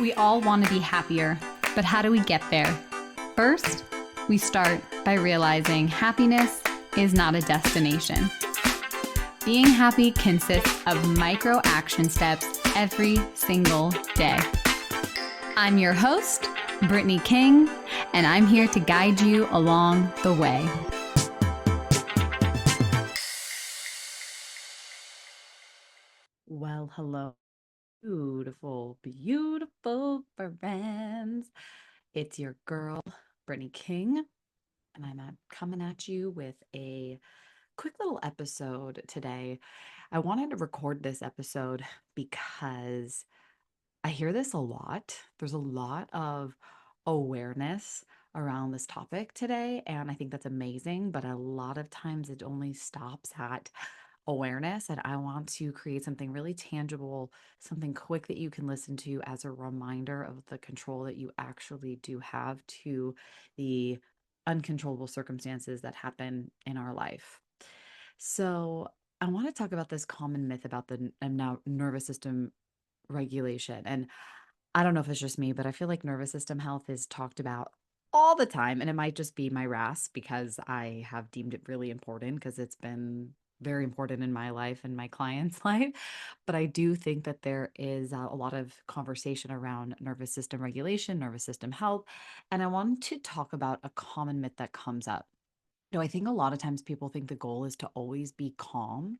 We all want to be happier, but how do we get there? First, we start by realizing happiness is not a destination. Being happy consists of micro action steps every single day. I'm your host, Brittany King, and I'm here to guide you along the way. Well, hello, beautiful, beautiful friends. It's your girl, Brittany King, and I'm coming at you with a quick little episode today. I wanted to record this episode because I hear this a lot. There's a lot of awareness around this topic today, and I think that's amazing. But a lot of times it only stops at awareness. And I want to create something really tangible, something quick that you can listen to as a reminder of the control that you actually do have to the uncontrollable circumstances that happen in our life. So, I want to talk about this common myth about the now nervous system regulation. And I don't know if it's just me, but I feel like nervous system health is talked about all the time. And it might just be my RAS because I have deemed it really important because it's been very important in my life and my clients' life. But I do think that there is a lot of conversation around nervous system regulation, nervous system health. And I want to talk about a common myth that comes up. I think a lot of times people think the goal is to always be calm,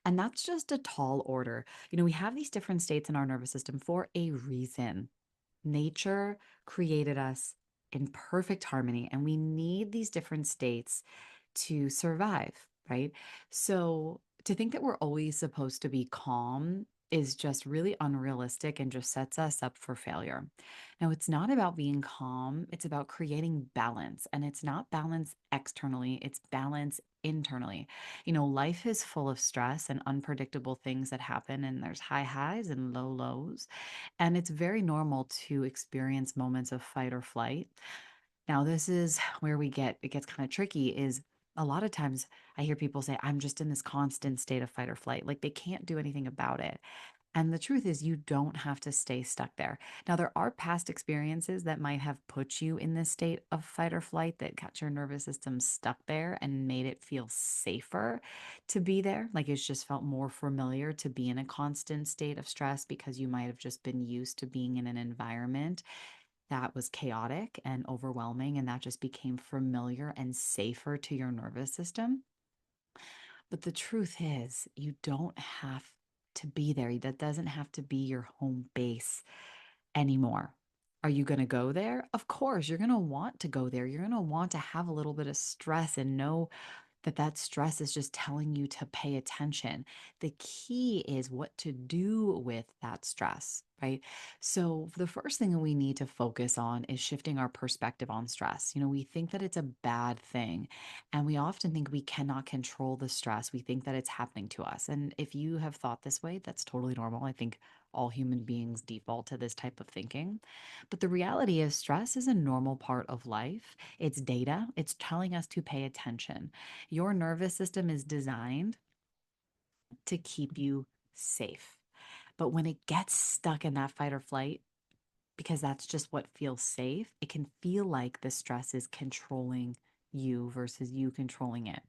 and that's just a tall order. We have these different states in our nervous system for a reason. Nature created us in perfect harmony, and we need these different states to survive, right? So to think that we're always supposed to be calm is just really unrealistic and just sets us up for failure. Now, it's not about being calm, it's about creating balance. And it's not balance externally, it's balance internally. Life is full of stress and unpredictable things that happen, and there's high highs and low lows. And it's very normal to experience moments of fight or flight. Now, this is where it gets kind of tricky is a lot of times I hear people say, I'm just in this constant state of fight or flight. Like they can't do anything about it. And the truth is, you don't have to stay stuck there. Now, there are past experiences that might have put you in this state of fight or flight that got your nervous system stuck there and made it feel safer to be there. Like it's just felt more familiar to be in a constant state of stress because you might have just been used to being in an environment that was chaotic and overwhelming, and that just became familiar and safer to your nervous system. But the truth is, you don't have to be there. That doesn't have to be your home base anymore. Are you going to go there? Of course, you're going to want to go there. You're going to want to have a little bit of stress and know that stress is just telling you to pay attention. The key is what to do with that stress, right? So the first thing that we need to focus on is shifting our perspective on stress. We think that it's a bad thing, and we often think we cannot control the stress. We think that it's happening to us. And if you have thought this way, that's totally normal. I think all human beings default to this type of thinking. But the reality is, stress is a normal part of life. It's data, it's telling us to pay attention. Your nervous system is designed to keep you safe. But when it gets stuck in that fight or flight, because that's just what feels safe, it can feel like the stress is controlling you versus you controlling it.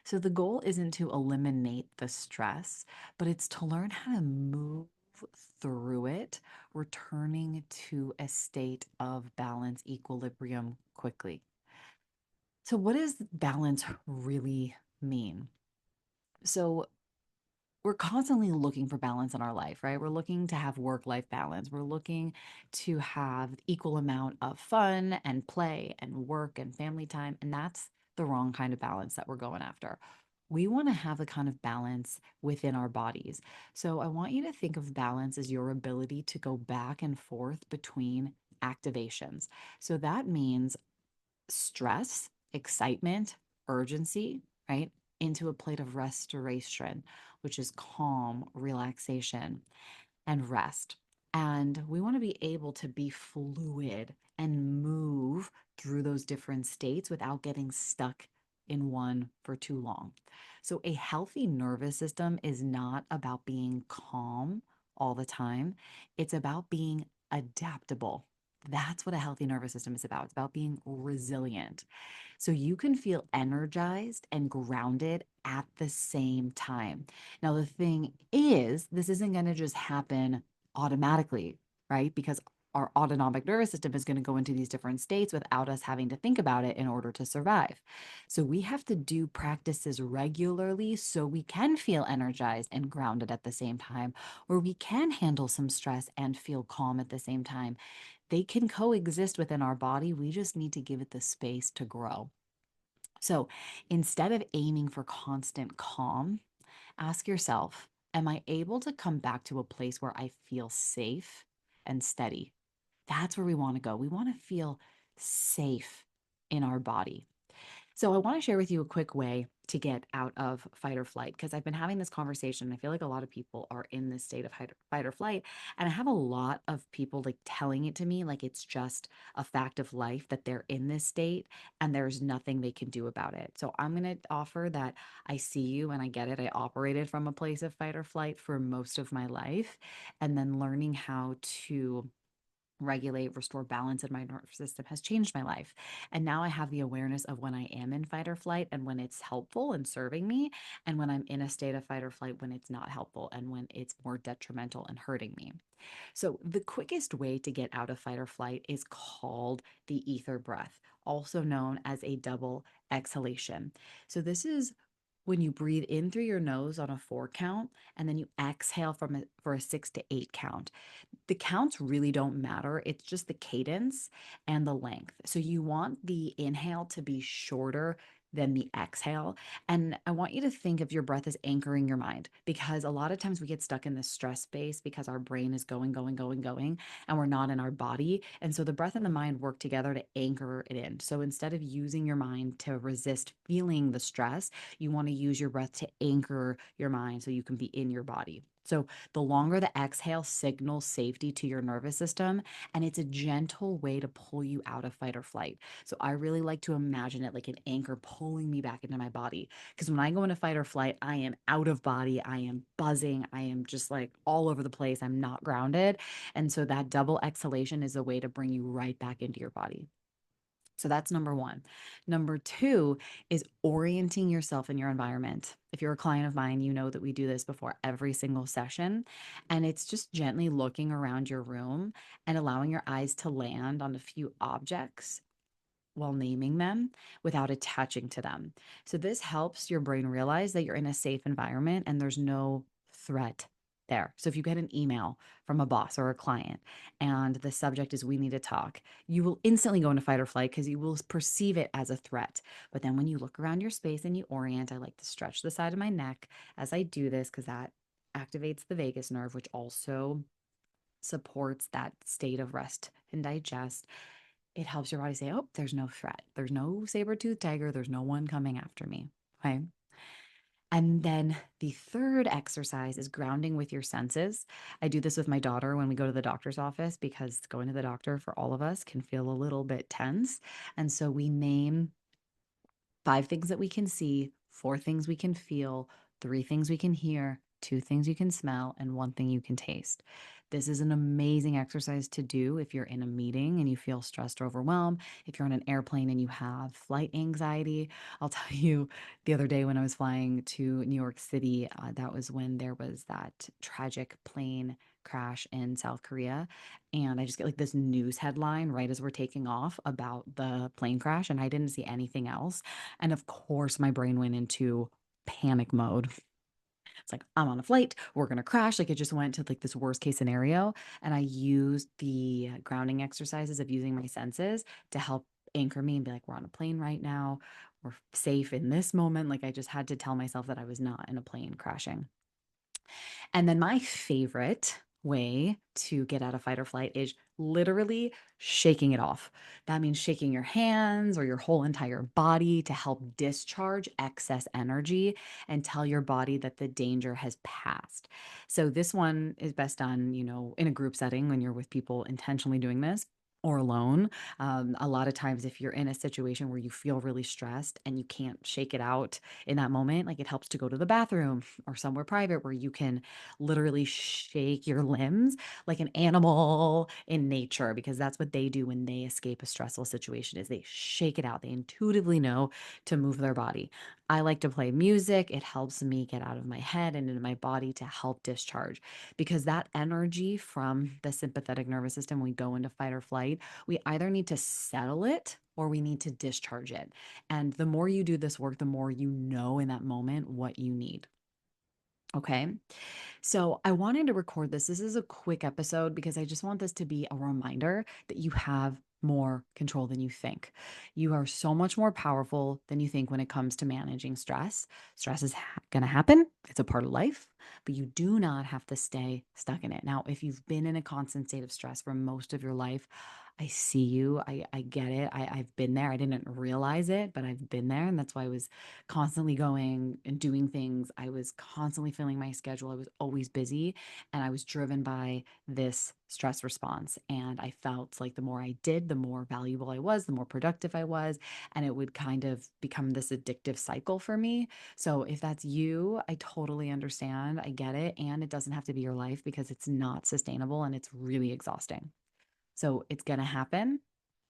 So the goal isn't to eliminate the stress, but it's to learn how to move through it, returning to a state of balance, equilibrium quickly. So, what does balance really mean? So, we're constantly looking for balance in our life, right? We're looking to have work-life balance. We're looking to have equal amount of fun and play and work and family time, and that's the wrong kind of balance that we're going after. We want to have a kind of balance within our bodies. So I want you to think of balance as your ability to go back and forth between activations. So that means stress, excitement, urgency, right? Into a plate of restoration, which is calm, relaxation, and rest. And we want to be able to be fluid and move through those different states without getting stuck in one for too long. So, a healthy nervous system is not about being calm all the time, it's about being adaptable. That's what a healthy nervous system is about. It's about being resilient. So you can feel energized and grounded at the same time. Now, the thing is, this isn't going to just happen automatically, right? Because our autonomic nervous system is going to go into these different states without us having to think about it in order to survive. So we have to do practices regularly so we can feel energized and grounded at the same time, or we can handle some stress and feel calm at the same time. They can coexist within our body. We just need to give it the space to grow. So instead of aiming for constant calm, ask yourself, am I able to come back to a place where I feel safe and steady? That's where we want to go. We want to feel safe in our body. So I want to share with you a quick way to get out of fight or flight because I've been having this conversation. I feel like a lot of people are in this state of fight or flight. And I have a lot of people like telling it to me like it's just a fact of life that they're in this state and there's nothing they can do about it. So I'm going to offer that I see you and I get it. I operated from a place of fight or flight for most of my life. And then learning how to regulate, restore balance in my nervous system has changed my life. And now I have the awareness of when I am in fight or flight and when it's helpful and serving me, and when I'm in a state of fight or flight when it's not helpful and when it's more detrimental and hurting me. So, the quickest way to get out of fight or flight is called the ether breath, also known as a double exhalation. So, this is when you breathe in through your nose on a 4 count and then you exhale for a 6 to 8 count. The counts really don't matter. It's just the cadence and the length. So you want the inhale to be shorter than the exhale. And I want you to think of your breath as anchoring your mind because a lot of times we get stuck in this stress space because our brain is going, going, going, going, and we're not in our body. And so the breath and the mind work together to anchor it in. So instead of using your mind to resist feeling the stress, you want to use your breath to anchor your mind so you can be in your body. So the longer the exhale signals safety to your nervous system, and it's a gentle way to pull you out of fight or flight. So I really like to imagine it like an anchor pulling me back into my body. Because when I go into fight or flight, I am out of body, I am buzzing, I am just like all over the place, I'm not grounded. And so that double exhalation is a way to bring you right back into your body. So that's number one. Number two is orienting yourself in your environment. If you're a client of mine, you know that we do this before every single session. And it's just gently looking around your room and allowing your eyes to land on a few objects while naming them without attaching to them. So this helps your brain realize that you're in a safe environment and there's no threat there. So if you get an email from a boss or a client and the subject is we need to talk, you will instantly go into fight or flight because you will perceive it as a threat. But then when you look around your space and you orient, I like to stretch the side of my neck as I do this because that activates the vagus nerve, which also supports that state of rest and digest. It helps your body say, oh, there's no threat. There's no saber-toothed tiger. There's no one coming after me. Okay. And then the third exercise is grounding with your senses. I do this with my daughter when we go to the doctor's office because going to the doctor for all of us can feel a little bit tense. And so we name 5 things that we can see, 4 things we can feel, 3 things we can hear, 2 things you can smell, and 1 thing you can taste. This is an amazing exercise to do if you're in a meeting and you feel stressed or overwhelmed. If you're on an airplane and you have flight anxiety, I'll tell you the other day when I was flying to New York City, that was when there was that tragic plane crash in South Korea. And I just get like this news headline right as we're taking off about the plane crash, and I didn't see anything else. And of course, my brain went into panic mode. It's like, I'm on a flight, we're going to crash. Like it just went to like this worst case scenario. And I used the grounding exercises of using my senses to help anchor me and be like, we're on a plane right now. We're safe in this moment. Like I just had to tell myself that I was not in a plane crashing. And then my favorite way to get out of fight or flight is literally shaking it off. That means shaking your hands or your whole entire body to help discharge excess energy and tell your body that the danger has passed. So this one is best done, in a group setting when you're with people intentionally doing this. or alone. A lot of times, if you're in a situation where you feel really stressed and you can't shake it out in that moment, like it helps to go to the bathroom or somewhere private where you can literally shake your limbs like an animal in nature, because that's what they do when they escape a stressful situation is they shake it out. They intuitively know to move their body. I like to play music. It helps me get out of my head and into my body to help discharge, because that energy from the sympathetic nervous system, we go into fight or flight, we either need to settle it or we need to discharge it. And the more you do this work, the more you know in that moment what you need. Okay. So I wanted to record this. This is a quick episode because I just want this to be a reminder that you have more control than you think. You are so much more powerful than you think when it comes to managing stress. Stress is going to happen, it's a part of life, but you do not have to stay stuck in it. Now, if you've been in a constant state of stress for most of your life, I see you. I get it. I've been there. I didn't realize it, but I've been there. And that's why I was constantly going and doing things. I was constantly filling my schedule. I was always busy and I was driven by this stress response. And I felt like the more I did, the more valuable I was, the more productive I was. And it would kind of become this addictive cycle for me. So if that's you, I totally understand. I get it. And it doesn't have to be your life because it's not sustainable and it's really exhausting. So it's going to happen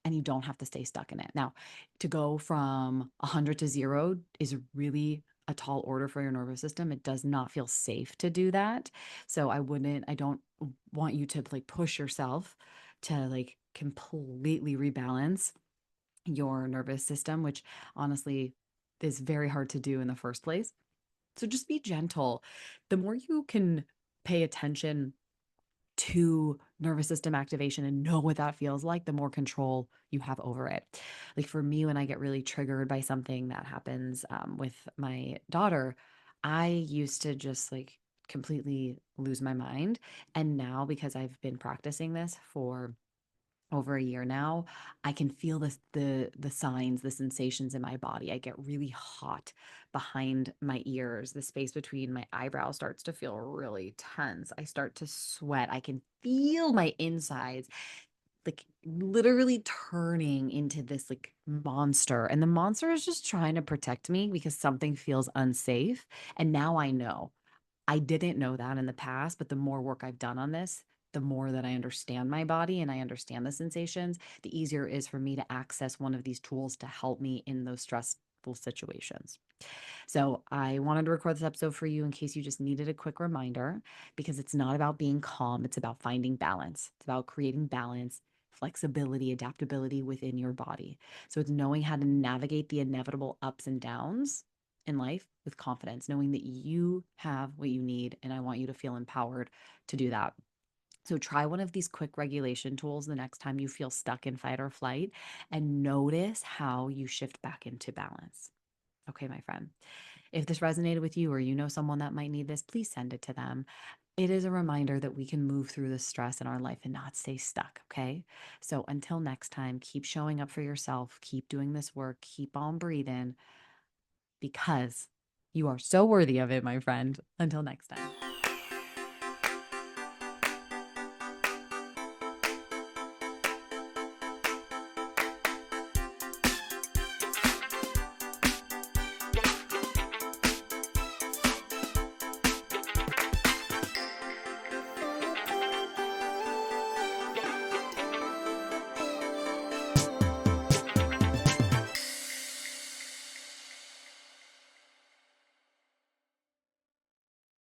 and you don't have to stay stuck in it. Now, to go from 100 to 0 is really a tall order for your nervous system. It does not feel safe to do that. So I don't want you to like push yourself to like completely rebalance your nervous system, which honestly is very hard to do in the first place. So just be gentle. The more you can pay attention to nervous system activation and know what that feels like, the more control you have over it. Like for me, when I get really triggered by something that happens with my daughter, I used to just like completely lose my mind. And now, because I've been practicing this for over a year now, I can feel the signs, the sensations in my body. I get really hot behind my ears. The space between my eyebrows starts to feel really tense. I start to sweat. I can feel my insides like literally turning into this like monster. And the monster is just trying to protect me because something feels unsafe. And now I know. I didn't know that in the past, but the more work I've done on this, the more that I understand my body and I understand the sensations, the easier it is for me to access one of these tools to help me in those stressful situations. So I wanted to record this episode for you in case you just needed a quick reminder, because it's not about being calm. It's about finding balance. It's about creating balance, flexibility, adaptability within your body. So it's knowing how to navigate the inevitable ups and downs in life with confidence, knowing that you have what you need. And I want you to feel empowered to do that. So try one of these quick regulation tools the next time you feel stuck in fight or flight and notice how you shift back into balance. Okay, my friend. If this resonated with you or you know someone that might need this, please send it to them. It is a reminder that we can move through the stress in our life and not stay stuck. Okay. So until next time, keep showing up for yourself, keep doing this work, keep on breathing because you are so worthy of it, my friend. Until next time.